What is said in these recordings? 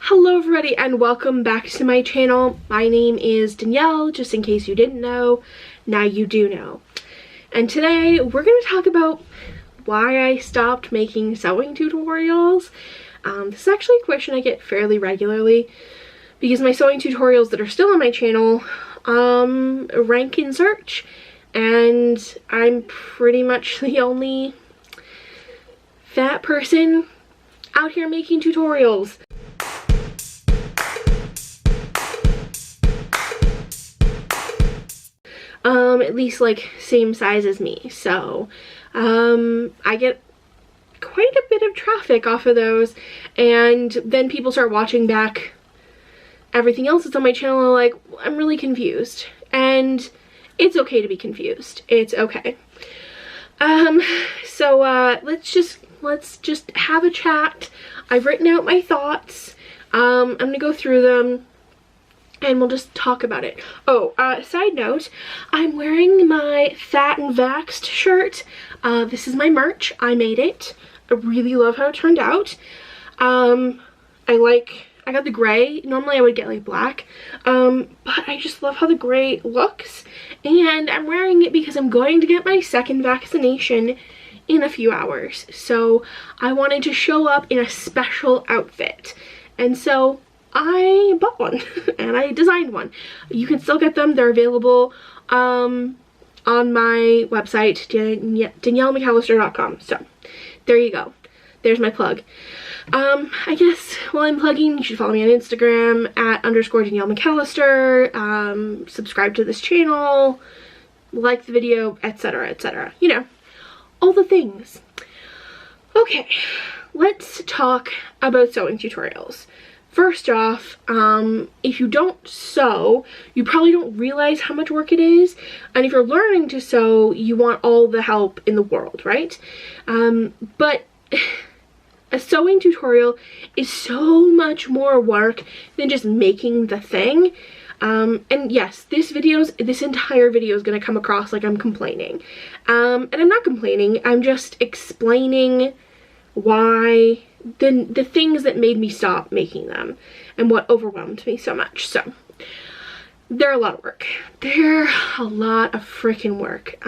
Hello everybody and welcome back to my channel. My name is Danielle, just in case you didn't know. Now you do know. And today we're going to talk about why I stopped making sewing tutorials. This is actually a question I get fairly regularly because my sewing tutorials that are still on my channel rank in search, and I'm pretty much the only fat person out here making tutorials. At least like same size as me, so I get quite a bit of traffic off of those, and then people start watching back everything else that's on my channel and like, I'm really confused, and it's okay to be confused. It's okay. So let's just have a chat. I've written out my thoughts. I'm gonna go through them and we'll just talk about it. Oh, side note, I'm wearing my Fat and Vaxxed shirt. This is my merch. I made it. I really love how it turned out. I got the gray. Normally I would get like black, but I just love how the gray looks, and I'm wearing it because I'm going to get my second vaccination in a few hours. So I wanted to show up in a special outfit, and so I bought one and I designed one. You can still get them. They're available on my website, DanielleMcAllister.com. So there you go. There's my plug. I guess while I'm plugging, you should follow me on Instagram at _Danielle McAllister, subscribe to this channel, like the video, etc., etc. You know, all the things. Okay, let's talk about sewing tutorials. First off, if you don't sew, you probably don't realize how much work it is. And if you're learning to sew, you want all the help in the world, right? But a sewing tutorial is so much more work than just making the thing. And yes, this entire video is going to come across like I'm complaining. And I'm not complaining, I'm just explaining why the things that made me stop making them and what overwhelmed me so much. So they're a lot of work. They're a lot of freaking work.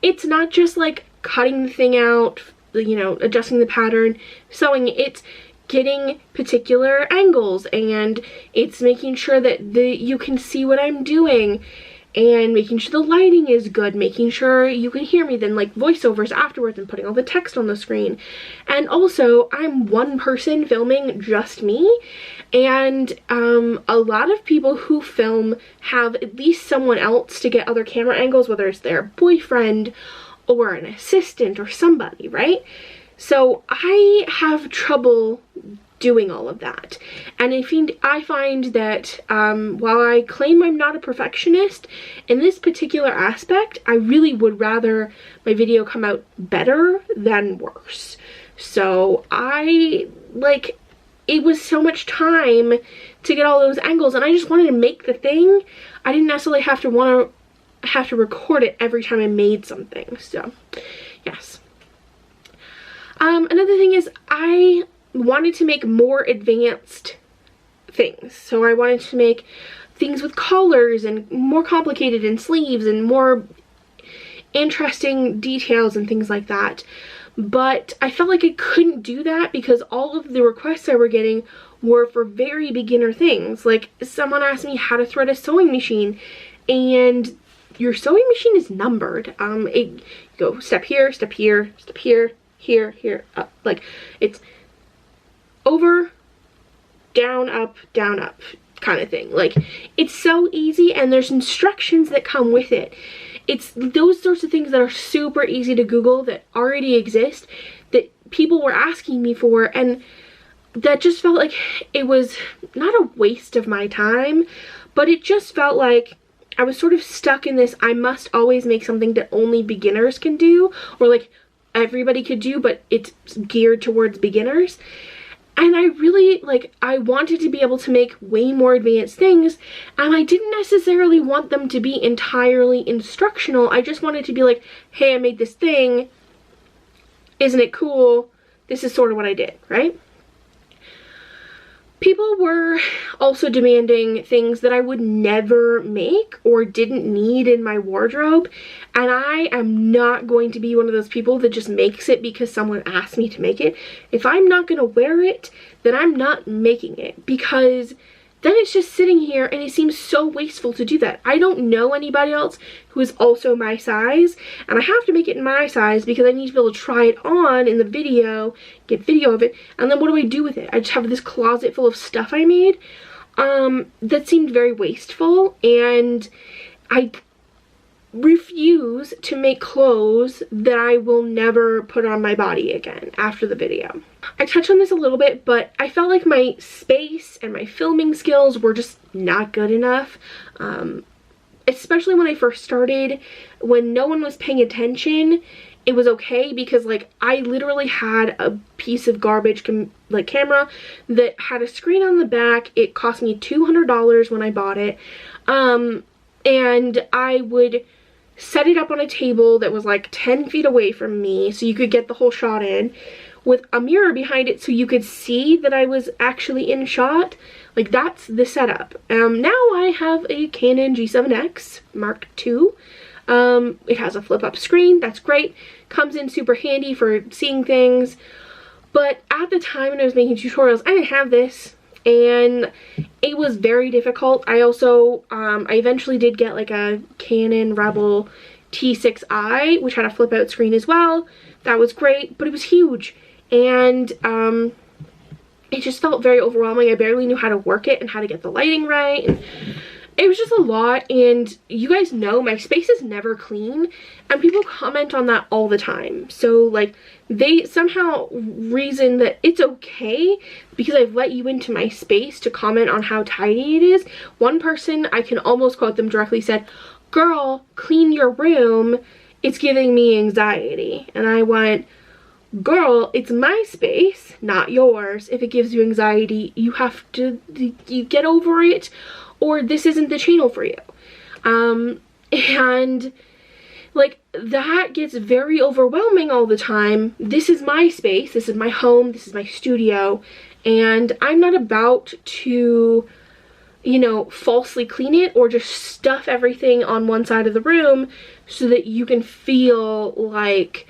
It's not just like cutting the thing out, you know, adjusting the pattern, sewing. It's getting particular angles, and it's making sure that you can see what I'm doing, and making sure the lighting is good, making sure you can hear me, then like voiceovers afterwards, and putting all the text on the screen. And also, I'm one person filming, just me, and a lot of people who film have at least someone else to get other camera angles, whether it's their boyfriend or an assistant or somebody, right? So I have trouble doing all of that, and I find that while I claim I'm not a perfectionist in this particular aspect, I really would rather my video come out better than worse. So it was so much time to get all those angles, and I just wanted to make the thing. I didn't necessarily have to record it every time I made something. So yes. Another thing is I wanted to make more advanced things. So I wanted to make things with collars and more complicated, and sleeves and more interesting details and things like that. But I felt like I couldn't do that because all of the requests I were getting were for very beginner things. Like someone asked me how to thread a sewing machine, and your sewing machine is numbered. You go step here, step here, step here, here, up. Like it's over, down, up kind of thing. Like it's so easy, and there's instructions that come with it. It's those sorts of things that are super easy to Google, that already exist, that people were asking me for, and that just felt like it was not a waste of my time, but it just felt like I was sort of stuck in this, I must always make something that only beginners can do, or like everybody could do, but it's geared towards beginners. And I really, I wanted to be able to make way more advanced things, and I didn't necessarily want them to be entirely instructional. I just wanted to be like, hey, I made this thing, isn't it cool? This is sort of what I did, right? People were also demanding things that I would never make or didn't need in my wardrobe, and I am not going to be one of those people that just makes it because someone asked me to make it. If I'm not going to wear it, then I'm not making it, because then it's just sitting here and it seems so wasteful to do that. I don't know anybody else who is also my size, and I have to make it in my size because I need to be able to try it on in the video, get video of it, and then what do I do with it? I just have this closet full of stuff I made that seemed very wasteful, and I refuse to make clothes that I will never put on my body again after the video. I touched on this a little bit, but I felt like my space and my filming skills were just not good enough, especially when I first started. When no one was paying attention, it was okay, because like I literally had a piece of garbage camera that had a screen on the back. It cost me $200 when I bought it, and I would set it up on a table that was like 10 feet away from me so you could get the whole shot in, with a mirror behind it so you could see that I was actually in shot. Like, that's the setup. Now I have a Canon G7X Mark II. It has a flip-up screen. That's great. Comes in super handy for seeing things. But at the time when I was making tutorials, I didn't have this, and it was very difficult. I also, I eventually did get like a Canon Rebel T6i, which had a flip out screen as well. That was great, but it was huge, and it just felt very overwhelming. I barely knew how to work it and how to get the lighting right, and it was just a lot. And you guys know my space is never clean, and people comment on that all the time. So like, they somehow reason that it's okay because I've let you into my space to comment on how tidy it is. One person, I can almost quote them directly, said, "Girl, clean your room. It's giving me anxiety." And I went, "Girl, it's my space, not yours. If it gives you anxiety, you have to get over it, or this isn't the channel for you." And like, that gets very overwhelming all the time. This is my space, this is my home, this is my studio, and I'm not about to, you know, falsely clean it or just stuff everything on one side of the room so that you can feel like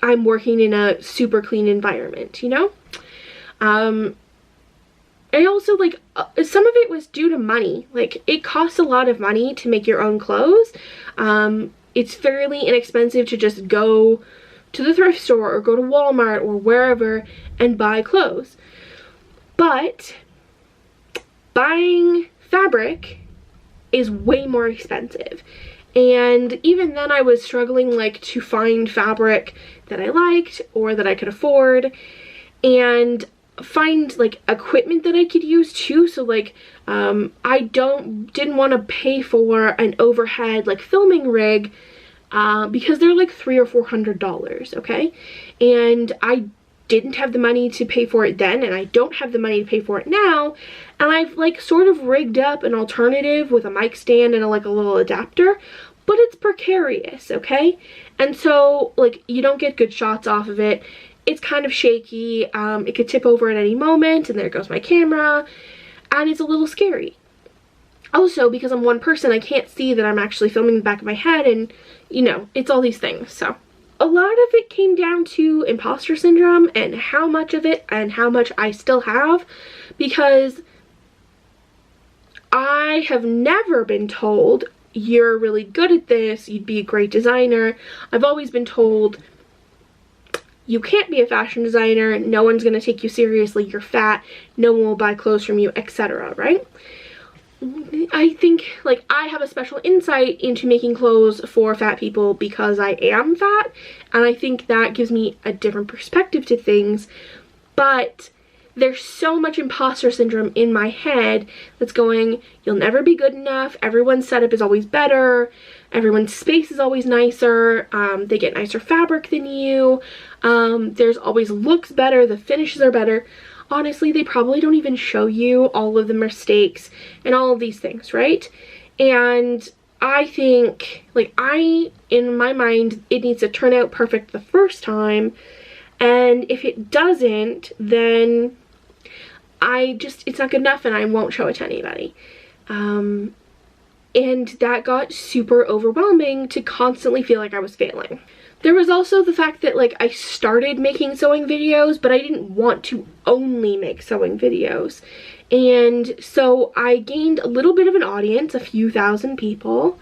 I'm working in a super clean environment, you know? I also, like, some of it was due to money. Like, it costs a lot of money to make your own clothes. It's fairly inexpensive to just go to the thrift store or go to Walmart or wherever and buy clothes. But buying fabric is way more expensive. And even then I was struggling, like, to find fabric that I liked or that I could afford, and find like equipment that I could use too. So like, I didn't want to pay for an overhead like filming rig because they're like $300 or $400, okay? And I didn't have the money to pay for it then, and I don't have the money to pay for it now. And I've like sort of rigged up an alternative with a mic stand and a little adapter, but it's precarious, okay? And so like, you don't get good shots off of it. It's kind of shaky. It could tip over at any moment, and there goes my camera, and it's a little scary. Also, because I'm one person, I can't see that I'm actually filming the back of my head, and you know, it's all these things. So a lot of it came down to imposter syndrome and how much of it and how much I still have, because I have never been told, "You're really good at this, you'd be a great designer." I've always been told, "You can't be a fashion designer, no one's gonna take you seriously, you're fat, no one will buy clothes from you," etc., right? I think like I have a special insight into making clothes for fat people because I am fat, and I think that gives me a different perspective to things. But there's so much imposter syndrome in my head that's going, "You'll never be good enough, everyone's setup is always better, everyone's space is always nicer, they get nicer fabric than you, there's always looks better, the finishes are better." Honestly, they probably don't even show you all of the mistakes and all of these things, right? And I think, like, in my mind, it needs to turn out perfect the first time, and if it doesn't, then it's not good enough and I won't show it to anybody. And that got super overwhelming to constantly feel like I was failing. There was also the fact that like I started making sewing videos, but I didn't want to only make sewing videos. And so I gained a little bit of an audience, a few thousand people,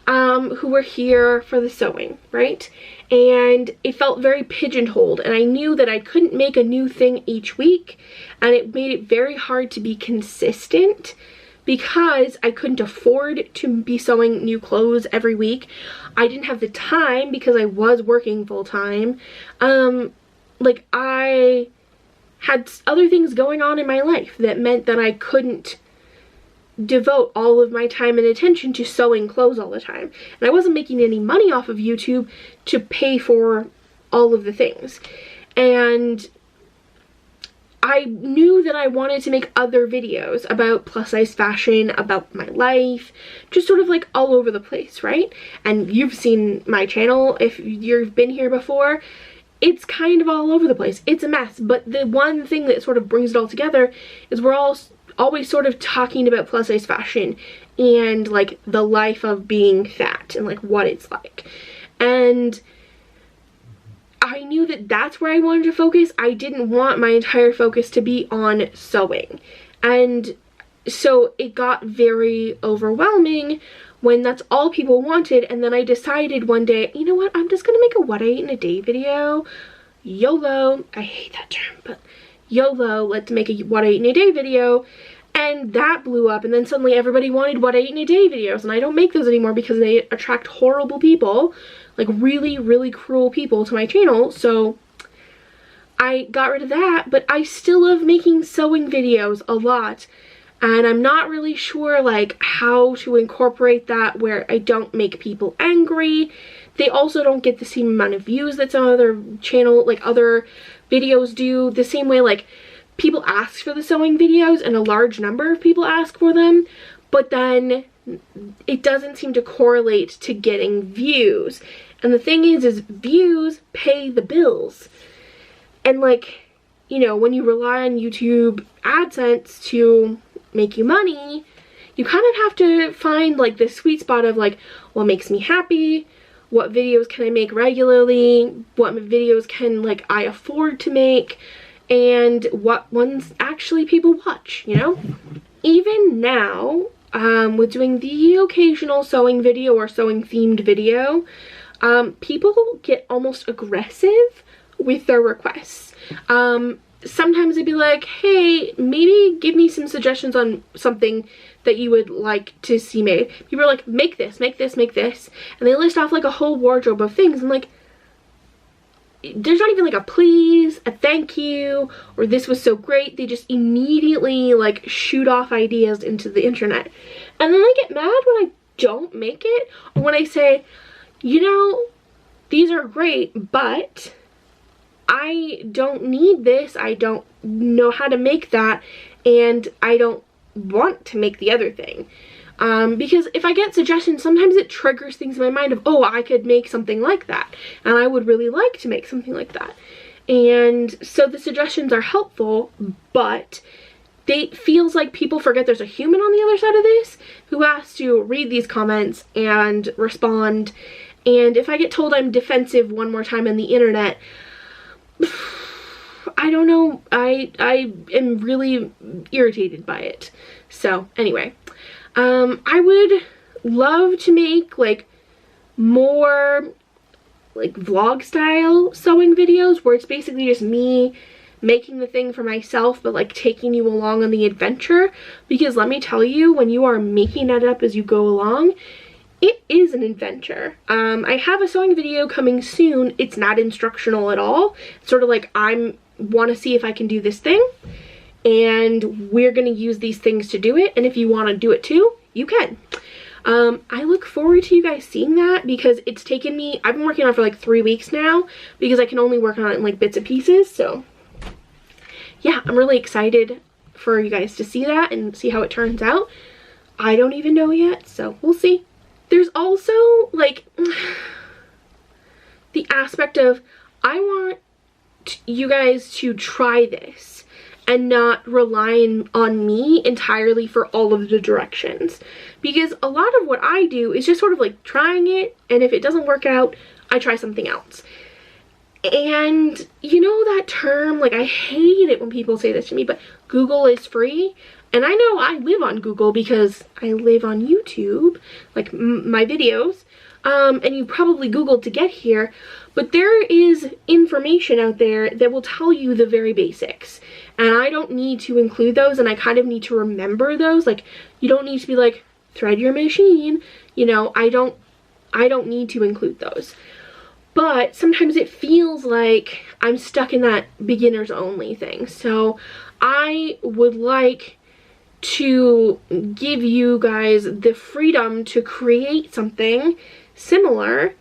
who were here for the sewing, right? And it felt very pigeonholed, and I knew that I couldn't make a new thing each week, and it made it very hard to be consistent because I couldn't afford to be sewing new clothes every week. I didn't have the time because I was working full-time. Like, I had other things going on in my life that meant that I couldn't devote all of my time and attention to sewing clothes all the time. And I wasn't making any money off of YouTube to pay for all of the things. And I knew that I wanted to make other videos about plus size fashion, about my life, just sort of like all over the place, right? And you've seen my channel if you've been here before. It's kind of all over the place. It's a mess. But the one thing that sort of brings it all together is we're all always sort of talking about plus size fashion and like the life of being fat and like what it's like. And I knew that that's where I wanted to focus. I didn't want my entire focus to be on sewing. And so it got very overwhelming when that's all people wanted. And then I decided one day, you know what, I'm just gonna make a what I ate in a day video. YOLO. I hate that term, but YOLO, let's make a what I ate in a day video. And that blew up, and then suddenly everybody wanted what I ate in a day videos, and I don't make those anymore because they attract horrible people, like really, really cruel people to my channel. So I got rid of that, but I still love making sewing videos a lot, and I'm not really sure like how to incorporate that where I don't make people angry. They also don't get the same amount of views that some other channel, like other videos do, the same way like people ask for the sewing videos and a large number of people ask for them, but then it doesn't seem to correlate to getting views. And the thing is views pay the bills. And like, you know, when you rely on YouTube AdSense to make you money, you kind of have to find like the sweet spot of like what makes me happy, what videos can I make regularly, what videos can like I afford to make, and what ones actually people watch, you know? Even now, with doing the occasional sewing video or sewing themed video, people get almost aggressive with their requests. Sometimes they'd be like, hey, maybe give me some suggestions on something that you would like to see made. People are like, make this, make this, make this. And they list off like a whole wardrobe of things. And like, there's not even like a please, a thank you, or this was so great. They just immediately like shoot off ideas into the internet. And then I get mad when I don't make it, or when I say, you know, these are great, but I don't need this, I don't know how to make that, and I don't want to make the other thing. Because if I get suggestions, sometimes it triggers things in my mind of, oh, I could make something like that, and I would really like to make something like that. And so the suggestions are helpful, but it feels like people forget there's a human on the other side of this who has to read these comments and respond. And if I get told I'm defensive one more time on the internet, I don't know, I am really irritated by it. So anyway, I would love to make like more like vlog style sewing videos where it's basically just me making the thing for myself, but like taking you along on the adventure. Because let me tell you, when you are making it up as you go along, it is an adventure. I have a sewing video coming soon. It's not instructional at all. It's sort of like I want to see if I can do this thing, and we're going to use these things to do it, and if you want to do it too, you can. I look forward to you guys seeing that, because it's taken me, I've been working on it for like 3 weeks now, because I can only work on it in like bits and pieces. So yeah, I'm really excited for you guys to see that and see how it turns out. I don't even know yet, so we'll see. There's also like the aspect of, I want you guys to try this and not relying on me entirely for all of the directions. Because a lot of what I do is just sort of like trying it, and if it doesn't work out, I try something else. And you know that term, like I hate it when people say this to me, but Google is free. And I know I live on Google because I live on YouTube, like my videos. And you probably Googled to get here, but there is information out there that will tell you the very basics. And I don't need to include those, and I kind of need to remember those. Like, you don't need to be like, thread your machine, you know, I don't need to include those. But sometimes it feels like I'm stuck in that beginners only thing. So I would like to give you guys the freedom to create something similar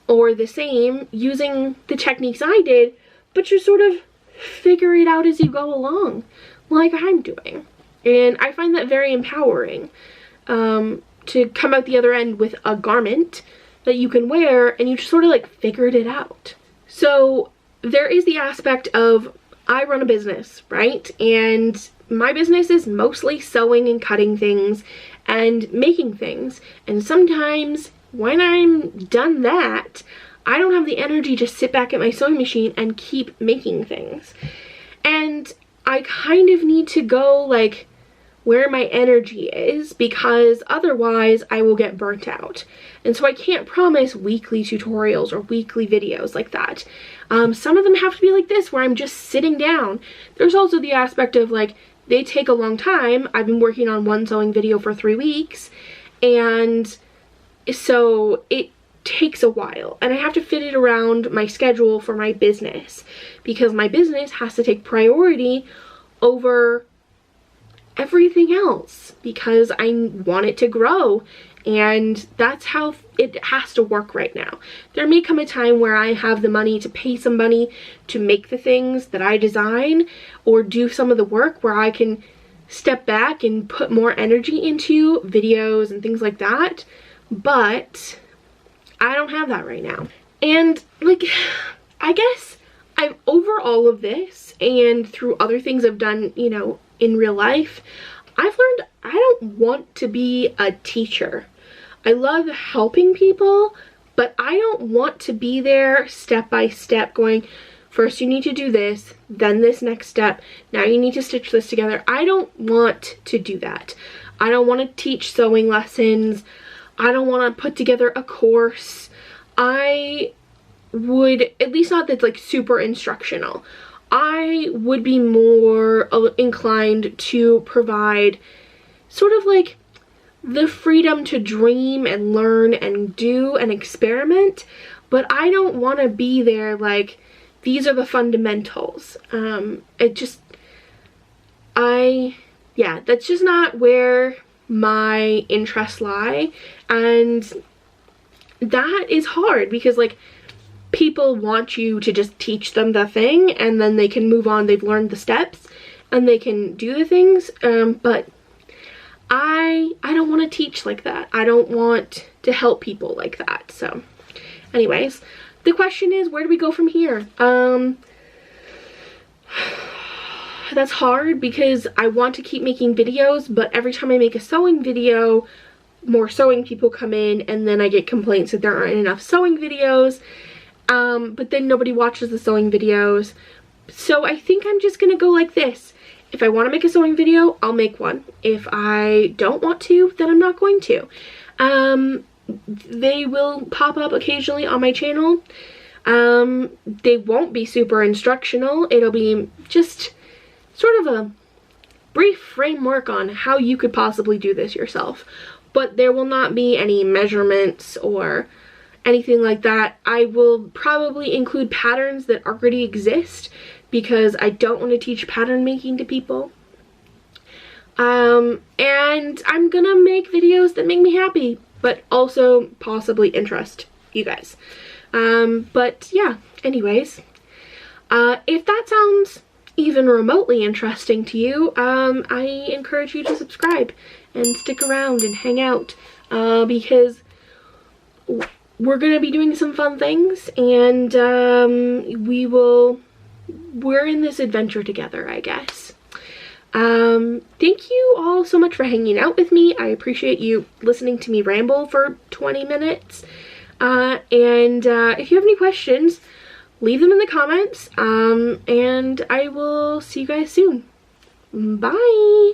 or the same using the techniques I did, but just sort of figure it out as you go along, like I'm doing. And I find that very empowering, to come out the other end with a garment that you can wear and you just sort of like figured it out. So there is the aspect of, I run a business, right? And my business is mostly sewing and cutting things and making things. And sometimes when I'm done that, I don't have the energy to sit back at my sewing machine and keep making things. And I kind of need to go like where my energy is, because otherwise I will get burnt out. And so I can't promise weekly tutorials or weekly videos like that. Some of them have to be like this, where I'm just sitting down. There's also the aspect of like, they take a long time. I've been working on one sewing video for 3 weeks, and so it takes a while, and I have to fit it around my schedule for my business, because my business has to take priority over everything else, because I want it to grow, and that's how it has to work right now. There may come a time where I have the money to pay somebody to make the things that I design, or do some of the work where I can step back and put more energy into videos and things like that, but I don't have that right now. And like, I guess I've, over all of this and through other things I've done, you know, in real life, I've learned I don't want to be a teacher. I love helping people, but I don't want to be there step by step going, first you need to do this, then this next step, now you need to stitch this together. I don't want to do that. I don't want to teach sewing lessons. I don't want to put together a course. I would, at least not that's like super instructional. I would be more inclined to provide sort of like the freedom to dream and learn and do and experiment, but I don't want to be there like, these are the fundamentals. Yeah, that's just not where my interests lie, and that is hard, because like, people want you to just teach them the thing and then they can move on. They've learned the steps and they can do the things, but I don't want to teach like that. I don't want to help people like that. So anyways, the question is, where do we go from here? That's hard, because I want to keep making videos, but every time I make a sewing video, more sewing people come in, and then I get complaints that there aren't enough sewing videos. But then nobody watches the sewing videos. So I think I'm just gonna go like this. If I want to make a sewing video, I'll make one. If I don't want to, then I'm not going to. They will pop up occasionally on my channel. They won't be super instructional. It'll be just sort of a brief framework on how you could possibly do this yourself. But there will not be any measurements or anything like that. I will probably include patterns that already exist, because I don't want to teach pattern making to people. And I'm gonna make videos that make me happy, but also possibly interest you guys. But yeah, anyways, if that sounds even remotely interesting to you, I encourage you to subscribe and stick around and hang out, because we're gonna be doing some fun things, and we're in this adventure together, I guess. Thank you all so much for hanging out with me. I appreciate you listening to me ramble for 20 minutes. If you have any questions, leave them in the comments, and I will see you guys soon. Bye!